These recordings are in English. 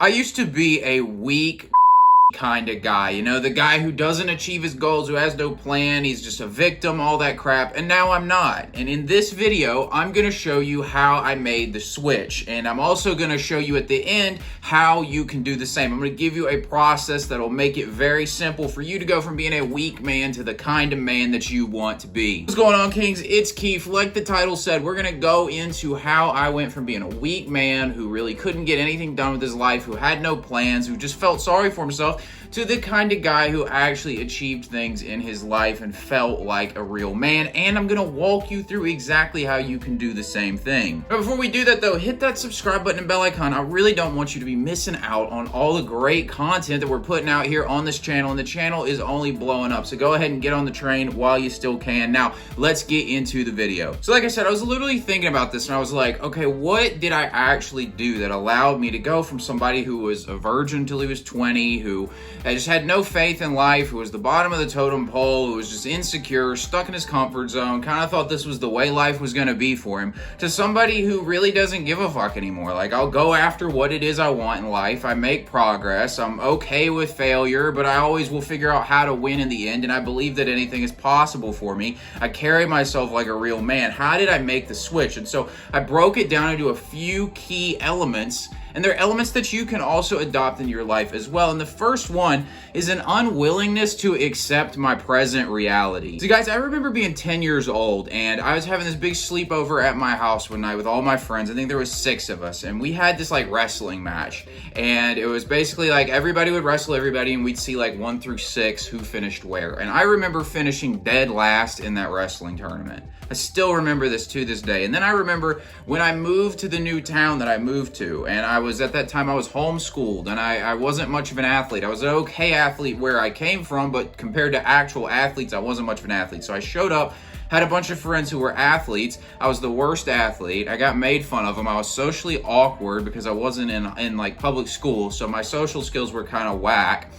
I used to be a weak kind of guy, the guy who doesn't achieve his goals, who has no plan, he's just a victim, all that crap, and now I'm not. And in this video, I'm going to show you how I made the switch, and I'm also going to show you at the end how you can do the same. I'm going to give you a process that'll make it very simple for you to go from being a weak man to the kind of man that you want to be. What's going on, Kings? It's Keith. Like the title said, we're going to go into how I went from being a weak man who really couldn't get anything done with his life, who had no plans, who just felt sorry for himself, to the kind of guy who actually achieved things in his life and felt like a real man. And I'm gonna walk you through exactly how you can do the same thing. But before we do that though, hit that subscribe button and bell icon. I really don't want you to be missing out on all the great content that we're putting out here on this channel, and the channel is only blowing up. So go ahead and get on the train while you still can. Now, let's get into the video. So like I said, I was literally thinking about this and I was like, okay, what did I actually do that allowed me to go from somebody who was a virgin till he was 20, who I just had no faith in life, who was the bottom of the totem pole, who was just insecure, stuck in his comfort zone, kind of thought this was the way life was going to be for him, to somebody who really doesn't give a fuck anymore. Like, I'll go after what it is I want in life. I make progress. I'm okay with failure, but I always will figure out how to win in the end, and I believe that anything is possible for me. I carry myself like a real man. How did I make the switch? And so I broke it down into a few key elements, and they're elements that you can also adopt in your life as well. And the first one is an unwillingness to accept my present reality. So guys, I remember being 10 years old and I was having this big sleepover at my house one night with all my friends. I think there was 6 of us, and we had this like wrestling match. And it was basically like everybody would wrestle everybody and we'd see like 1 through 6 who finished where. And I remember finishing dead last in that wrestling tournament. I still remember this to this day. And then I remember when I moved to the new town that I moved to, and at that time I was homeschooled, and I wasn't much of an athlete. I was an okay athlete where I came from, but compared to actual athletes, I wasn't much of an athlete. So I showed up, had a bunch of friends who were athletes. I was the worst athlete. I got made fun of them. I was socially awkward because I wasn't in like public school, so my social skills were kind of whack.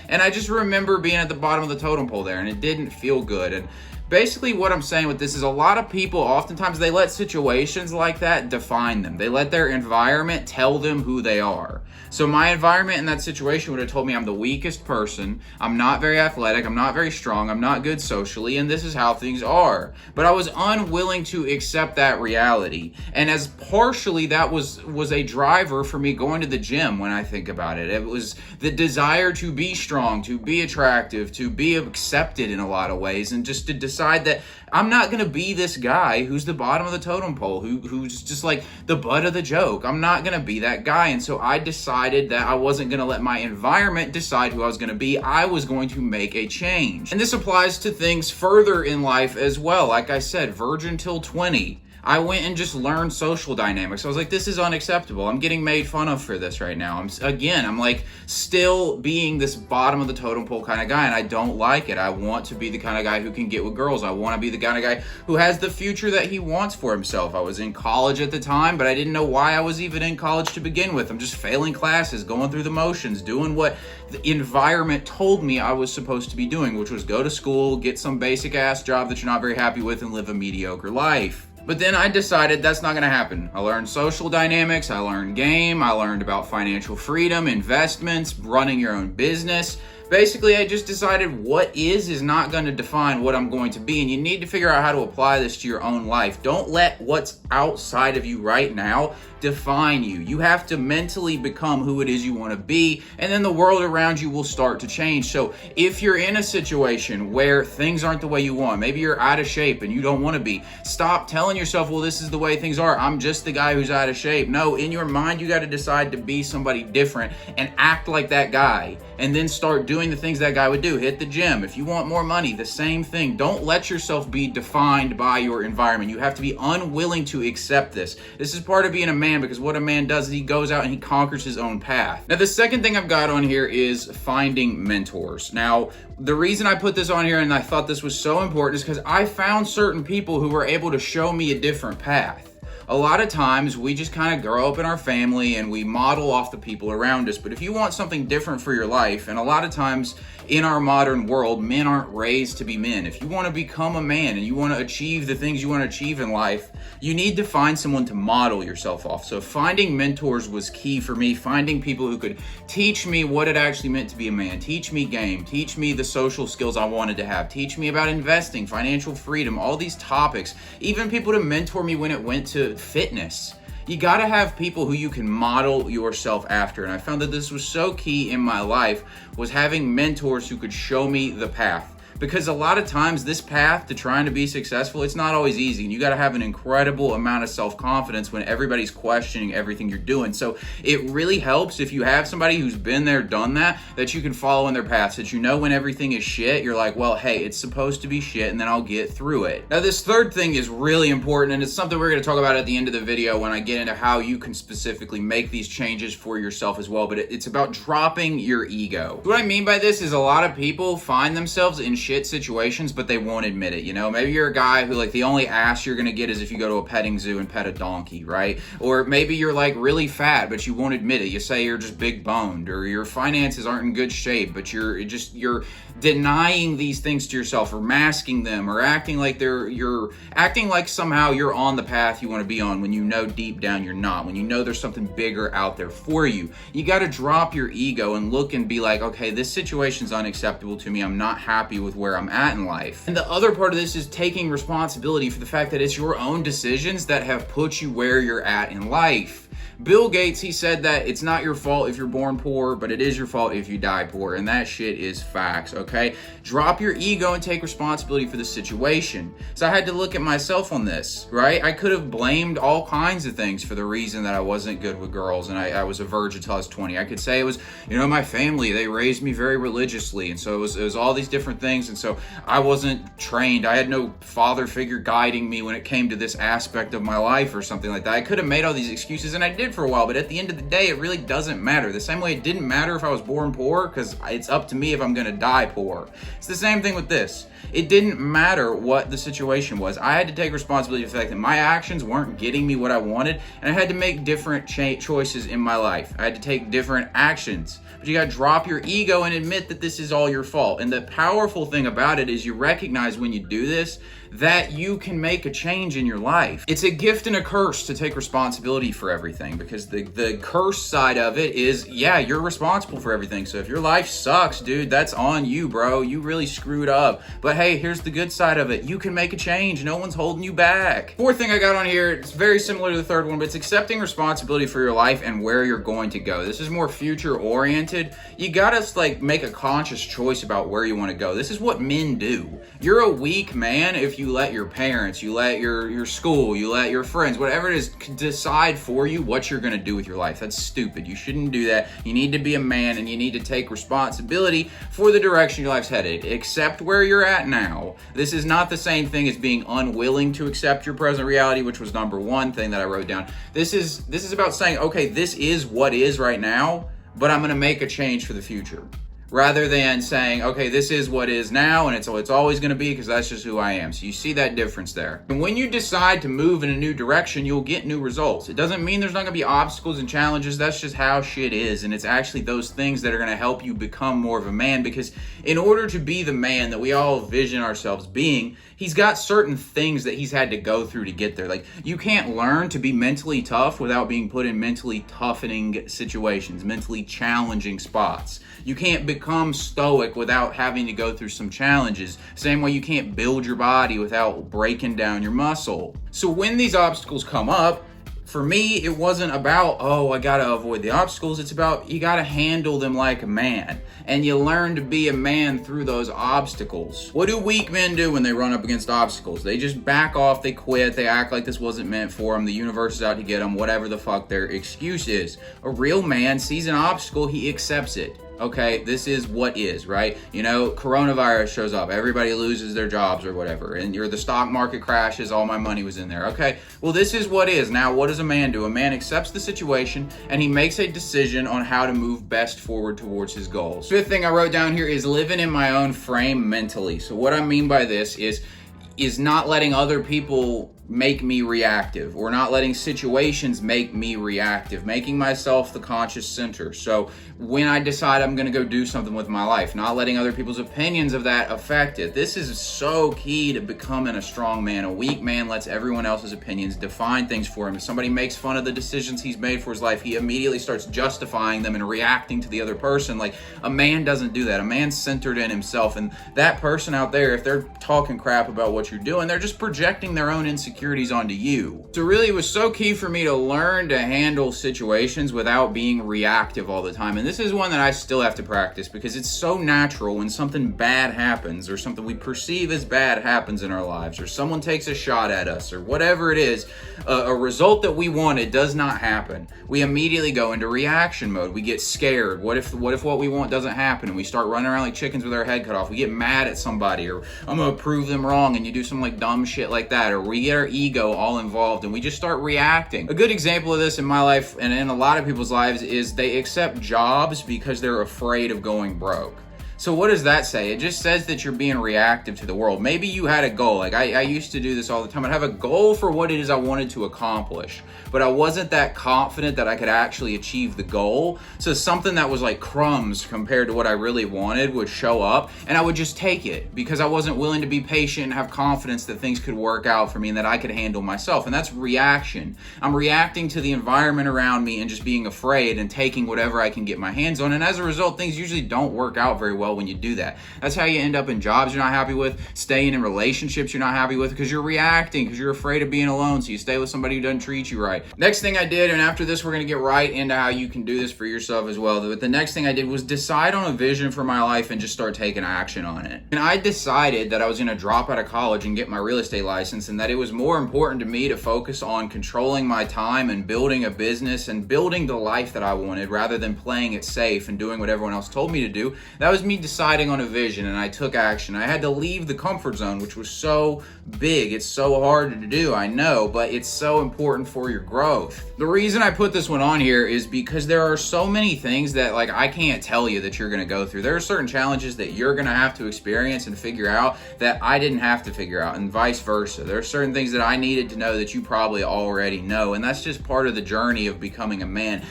And I just remember being at the bottom of the totem pole there, and it didn't feel good. And basically what I'm saying with this is a lot of people, oftentimes they let situations like that define them. They let their environment tell them who they are. So my environment in that situation would have told me I'm the weakest person, I'm not very athletic, I'm not very strong, I'm not good socially, and this is how things are. But I was unwilling to accept that reality. And as partially that was a driver for me going to the gym when I think about it. It was the desire to be strong, to be attractive, to be accepted in a lot of ways, and just to decide that I'm not going to be this guy who's the bottom of the totem pole, who's just like the butt of the joke. I'm not going to be that guy. And so I decided that I wasn't going to let my environment decide who I was going to be. I was going to make a change. And this applies to things further in life as well. Like I said, virgin till 20. I went and just learned social dynamics. I was like, this is unacceptable. I'm getting made fun of for this right now. I'm like still being this bottom of the totem pole kind of guy, and I don't like it. I want to be the kind of guy who can get with girls. I want to be the kind of guy who has the future that he wants for himself. I was in college at the time, but I didn't know why I was even in college to begin with. I'm just failing classes, going through the motions, doing what the environment told me I was supposed to be doing, which was go to school, get some basic ass job that you're not very happy with, and live a mediocre life. But then I decided that's not going to happen. I learned social dynamics, I learned game, I learned about financial freedom, investments, running your own business. Basically, I just decided what is not going to define what I'm going to be, and you need to figure out how to apply this to your own life. Don't let what's outside of you right now define you. You have to mentally become who it is you want to be, and then the world around you will start to change. So if you're in a situation where things aren't the way you want, maybe you're out of shape and you don't want to be, stop telling yourself, well, this is the way things are. I'm just the guy who's out of shape. No, in your mind, you got to decide to be somebody different and act like that guy, and then start doing the things that guy would do. Hit the gym. If you want more money, the same thing. Don't let yourself be defined by your environment. You have to be unwilling to accept this. This is part of being a man, because what a man does is he goes out and he conquers his own path. Now, the second thing I've got on here is finding mentors. Now, the reason I put this on here and I thought this was so important is because I found certain people who were able to show me a different path. a lot of times we just kind of grow up in our family and we model off the people around us. But if you want something different for your life, and a lot of times in our modern world, men aren't raised to be men. If you want to become a man and you want to achieve the things you want to achieve in life, you need to find someone to model yourself off. So finding mentors was key for me, finding people who could teach me what it actually meant to be a man, teach me game, teach me the social skills I wanted to have, teach me about investing, financial freedom, all these topics, even people to mentor me when it went to fitness. You gotta have people who you can model yourself after. And I found that this was so key in my life, was having mentors who could show me the path. Because a lot of times this path to trying to be successful, it's not always easy. And you got to have an incredible amount of self-confidence when everybody's questioning everything you're doing. So it really helps if you have somebody who's been there, done that you can follow in their path, that you know when everything is shit, you're like, well, hey, it's supposed to be shit, and then I'll get through it. Now, this third thing is really important, and it's something we're going to talk about at the end of the video when I get into how you can specifically make these changes for yourself as well. But it's about dropping your ego. What I mean by this is a lot of people find themselves in shit situations, but they won't admit it. You know, maybe you're a guy who, like, the only ass you're gonna get is if you go to a petting zoo and pet a donkey, right? Or maybe you're like really fat, but you won't admit it. You say you're just big boned, or your finances aren't in good shape, but you're denying these things to yourself, or masking them, or acting like you're acting like somehow you're on the path you want to be on when you know deep down you're not, when you know there's something bigger out there for you. You got to drop your ego and look and be like, okay, this situation's unacceptable to me. I'm not happy with where I'm at in life. And the other part of this is taking responsibility for the fact that it's your own decisions that have put you where you're at in life. Bill Gates, he said that it's not your fault if you're born poor, but it is your fault if you die poor. And that shit is facts, okay? Drop your ego and take responsibility for the situation. So I had to look at myself on this, right? I could have blamed all kinds of things for the reason that I wasn't good with girls and I was a virgin until I was 20. I could say it was, my family, they raised me very religiously. And so it was all these different things. And so I wasn't trained. I had no father figure guiding me when it came to this aspect of my life or something like that. I could have made all these excuses, and I did for a while, but at the end of the day, it really doesn't matter. The same way it didn't matter if I was born poor, because it's up to me if I'm gonna die poor. It's the same thing with this. It didn't matter what the situation was. I had to take responsibility for the fact that my actions weren't getting me what I wanted, and I had to make different choices in my life. I had to take different actions. But you gotta drop your ego and admit that this is all your fault. And the powerful thing about it is you recognize when you do this that you can make a change in your life. It's a gift and a curse to take responsibility for everything, because the curse side of it is, yeah, you're responsible for everything. So if your life sucks, dude, that's on you, bro. You really screwed up. But hey, here's the good side of it. You can make a change. No one's holding you back. Fourth thing I got on here, it's very similar to the third one, but it's accepting responsibility for your life and where you're going to go. This is more future oriented. You gotta make a conscious choice about where you want to go. This is what men do. You're a weak man if you let your parents, you let your school, you let your friends, whatever it is, decide for you what you're going to do with your life. That's stupid. You shouldn't do that. You need to be a man, and you need to take responsibility for the direction your life's headed. Accept where you're at now. This is not the same thing as being unwilling to accept your present reality, which was number one thing that I wrote down. This is about saying, okay, this is what is right now, but I'm going to make a change for the future. Rather than saying, okay, this is what is now, and it's always going to be, because that's just who I am. So you see that difference there. And when you decide to move in a new direction, you'll get new results. It doesn't mean there's not going to be obstacles and challenges. That's just how shit is. And it's actually those things that are going to help you become more of a man, because in order to be the man that we all vision ourselves being, he's got certain things that he's had to go through to get there. Like, you can't learn to be mentally tough without being put in mentally toughening situations, mentally challenging spots. You can't become stoic without having to go through some challenges. Same way you can't build your body without breaking down your muscle. So when these obstacles come up, for me, it wasn't about, oh, I gotta avoid the obstacles. It's about, you gotta handle them like a man. And you learn to be a man through those obstacles. What do weak men do when they run up against obstacles? They just back off, they quit, they act like this wasn't meant for them, the universe is out to get them, whatever the fuck their excuse is. A real man sees an obstacle, he accepts it. Okay, this is what is, right? Coronavirus shows up, everybody loses their jobs or whatever, and the stock market crashes, all my money was in there. Okay, well, this is what is. Now, what does a man do? A man accepts the situation, and he makes a decision on how to move best forward towards his goals. Fifth thing I wrote down here is living in my own frame mentally. So what I mean by this is not letting other people make me reactive, or not letting situations make me reactive, making myself the conscious center. So when I decide I'm going to go do something with my life, not letting other people's opinions of that affect it. This is so key to becoming a strong man. A weak man lets everyone else's opinions define things for him. If somebody makes fun of the decisions he's made for his life, he immediately starts justifying them and reacting to the other person. Like, a man doesn't do that. A man's centered in himself, and that person out there, if they're talking crap about what you're doing, they're just projecting their own insecurities onto you. So really, it was so key for me to learn to handle situations without being reactive all the time. And this is one that I still have to practice, because it's so natural when something bad happens, or something we perceive as bad happens in our lives, or someone takes a shot at us, or whatever it is, a result that we wanted does not happen. We immediately go into reaction mode. We get scared. What if what we want doesn't happen? And we start running around like chickens with our head cut off. We get mad at somebody, or I'm gonna prove them wrong, and you do some like dumb shit like that, or we get our ego all involved and we just start reacting. A good example of this in my life and in a lot of people's lives is they accept jobs because they're afraid of going broke. So what does that say? It just says that you're being reactive to the world. Maybe you had a goal. Like I used to do this all the time. I'd have a goal for what it is I wanted to accomplish, but I wasn't that confident that I could actually achieve the goal. So something that was like crumbs compared to what I really wanted would show up, and I would just take it because I wasn't willing to be patient and have confidence that things could work out for me and that I could handle myself. And that's reaction. I'm reacting to the environment around me and just being afraid and taking whatever I can get my hands on. And as a result, things usually don't work out very well when you do that. That's how you end up in jobs you're not happy with, staying in relationships you're not happy with, because you're reacting, because you're afraid of being alone, so you stay with somebody who doesn't treat you right. Next thing I did, and after this we're going to get right into how you can do this for yourself as well, but the next thing I did was decide on a vision for my life and just start taking action on it. And I decided that I was going to drop out of college and get my real estate license, and that it was more important to me to focus on controlling my time and building a business and building the life that I wanted, rather than playing it safe and doing what everyone else told me to do. That was me deciding on a vision, and I took action. I had to leave the comfort zone, which was so big. It's so hard to do, I know, but it's so important for your growth. The reason I put this one on here is because there are so many things that like I can't tell you that you're going to go through. There are certain challenges that you're going to have to experience and figure out that I didn't have to figure out, and vice versa. There are certain things that I needed to know that you probably already know, and that's just part of the journey of becoming a man.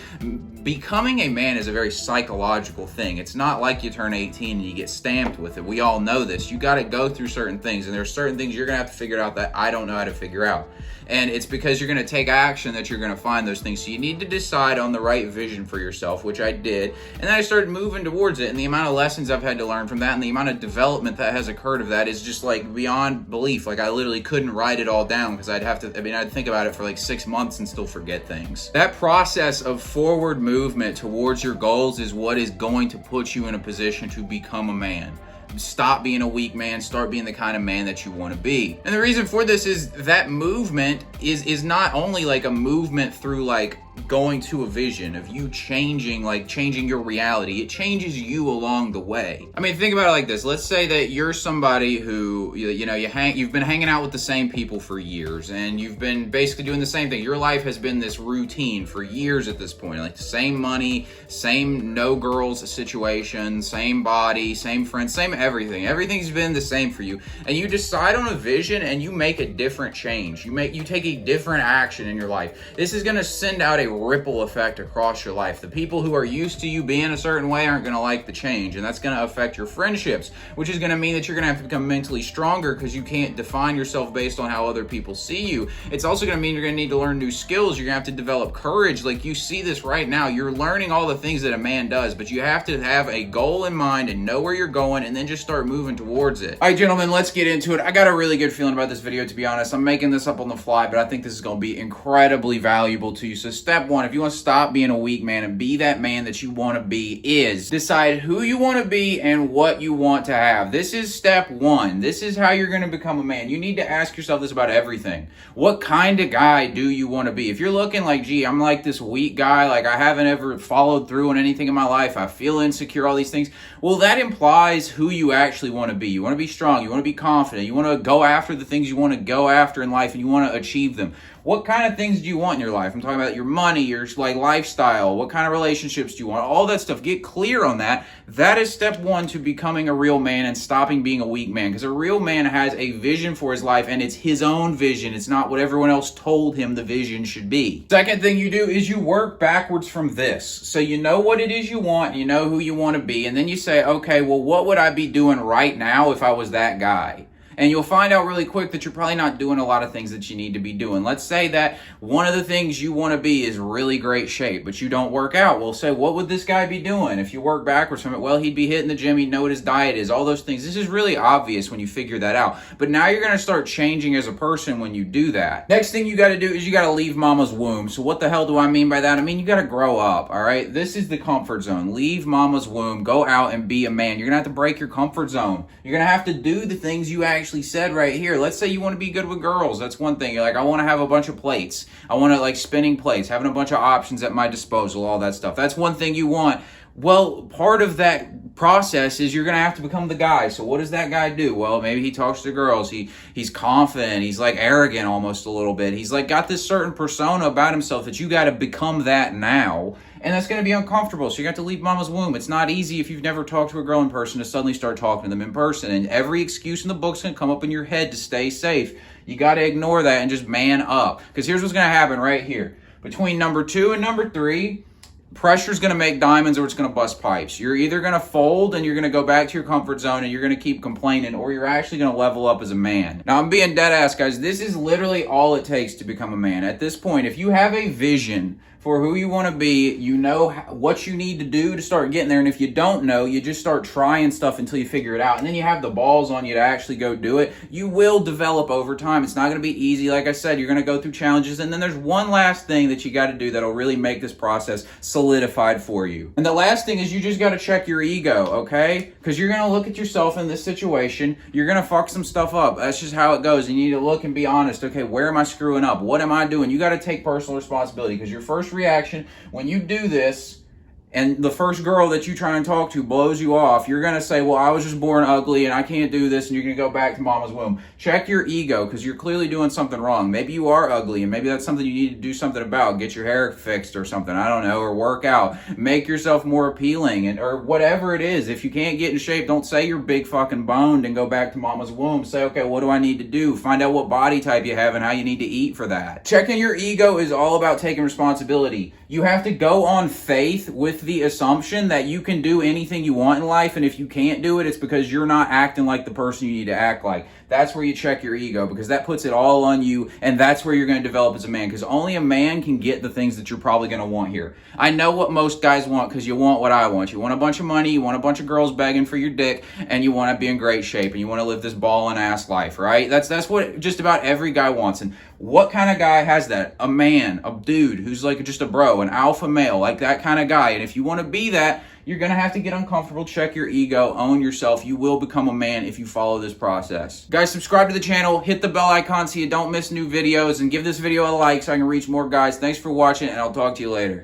Becoming a man is a very psychological thing. It's not like you turn 18 and you get stamped with it. We all know this. You got to go through certain things, and there are certain things you're going to have to figure out that I don't know how to figure out. And it's because you're going to take action that you're going to find those things. So you need to decide on the right vision for yourself, which I did. And then I started moving towards it. And the amount of lessons I've had to learn from that and the amount of development that has occurred of that is just like beyond belief. Like I literally couldn't write it all down because I'd think about it for like 6 months and still forget things. That process of forward movement towards your goals is what is going to put you in a position to become a man. Stop being a weak man, start being the kind of man that you want to be. And the reason for this is that movement is not only like a movement through like going to a vision of you changing your reality. It changes you along the way. I mean, think about it like this. Let's say that you're somebody who, you've been hanging out with the same people for years, and you've been basically doing the same thing. Your life has been this routine for years at this point, like the same money, same no girls situation, same body, same friends, same everything. Everything's been the same for you, and you decide on a vision and you make a different change. You take a different action in your life. This is going to send out a ripple effect across your life. The people who are used to you being a certain way aren't going to like the change, and that's going to affect your friendships, which is going to mean that you're going to have to become mentally stronger because you can't define yourself based on how other people see you. It's also going to mean you're going to need to learn new skills. You're going to have to develop courage. Like you see this right now. You're learning all the things that a man does, but you have to have a goal in mind and know where you're going and then just start moving towards it. All right, gentlemen, let's get into it. I got a really good feeling about this video, to be honest. I'm making this up on the fly, but I think this is going to be incredibly valuable to you. So step one, if you want to stop being a weak man and be that man that you want to be, is decide who you want to be and what you want to have. This is step one. This is how you're going to become a man. You need to ask yourself this about everything. What kind of guy do you want to be? If you're looking like, gee, I'm like this weak guy, like I haven't ever followed through on anything in my life, I feel insecure, all these things, well, that implies who you actually want to be. You want to be strong, you want to be confident, you want to go after the things you want to go after in life, and you want to achieve them. What kind of things do you want in your life? I'm talking about your money, your like lifestyle, what kind of relationships do you want? All that stuff. Get clear on that. That is step one to becoming a real man and stopping being a weak man. Because a real man has a vision for his life, and it's his own vision. It's not what everyone else told him the vision should be. Second thing you do is you work backwards from this. So you know what it is you want, you know who you want to be, and then you say, okay, well, what would I be doing right now if I was that guy? And you'll find out really quick that you're probably not doing a lot of things that you need to be doing. Let's say that one of the things you want to be is really great shape, but you don't work out. Well, say, what would this guy be doing? If you work backwards from it, well, he'd be hitting the gym, he'd know what his diet is, all those things. This is really obvious when you figure that out. But now you're going to start changing as a person when you do that. Next thing you got to do is you got to leave mama's womb. So what the hell do I mean by that? I mean, you got to grow up, all right? This is the comfort zone. Leave mama's womb. Go out and be a man. You're going to have to break your comfort zone. You're going to have to do the things you actually said right here. Let's say you want to be good with girls. That's one thing. You're like, I want to have a bunch of plates. I want to like spinning plates, having a bunch of options at my disposal, all that stuff. That's one thing you want. Well, part of that process is you're going to have to become the guy. So what does that guy do? Well, maybe he talks to girls. He's confident. He's like arrogant almost a little bit. He's like got this certain persona about himself that you got to become that now. And that's going to be uncomfortable. So you got to leave mama's womb. It's not easy if you've never talked to a girl in person to suddenly start talking to them in person. And every excuse in the book's going to come up in your head to stay safe. You got to ignore that and just man up. Because here's what's going to happen right here. Between number 2 and number 3, pressure's going to make diamonds or it's going to bust pipes. You're either going to fold and you're going to go back to your comfort zone and you're going to keep complaining, or you're actually going to level up as a man. Now, I'm being dead ass, guys. This is literally all it takes to become a man. At this point, if you have a vision for who you want to be, you know what you need to do to start getting there. And if you don't know, you just start trying stuff until you figure it out. And then you have the balls on you to actually go do it. You will develop over time. It's not going to be easy. Like I said, you're going to go through challenges. And then there's one last thing that you got to do that'll really make this process solidified for you. And the last thing is you just got to check your ego, okay? Because you're going to look at yourself in this situation. You're going to fuck some stuff up. That's just how it goes. You need to look and be honest. Okay, where am I screwing up? What am I doing? You got to take personal responsibility, because your first reaction when you do this and the first girl that you try and talk to blows you off, you're going to say, well, I was just born ugly and I can't do this, and you're going to go back to mama's womb. Check your ego, because you're clearly doing something wrong. Maybe you are ugly, and maybe that's something you need to do something about. Get your hair fixed or something, I don't know, or work out. Make yourself more appealing, and or whatever it is. If you can't get in shape, don't say you're big fucking boned and go back to mama's womb. Say, okay, what do I need to do? Find out what body type you have and how you need to eat for that. Checking your ego is all about taking responsibility. You have to go on faith with the assumption that you can do anything you want in life, and if you can't do it, it's because you're not acting like the person you need to act like. That's where you check your ego, because that puts it all on you, and that's where you're going to develop as a man, because only a man can get the things that you're probably going to want here. I know what most guys want, because you want what I want. You want a bunch of money, you want a bunch of girls begging for your dick, and you want to be in great shape, and you want to live this ball and ass life, right? That's what just about every guy wants. And what kind of guy has that? A man, a dude who's like just a bro, an alpha male, like that kind of guy. And if you want to be that, you're going to have to get uncomfortable, check your ego, own yourself. You will become a man if you follow this process. Guys, subscribe to the channel, hit the bell icon so you don't miss new videos, and give this video a like so I can reach more guys. Thanks for watching, and I'll talk to you later.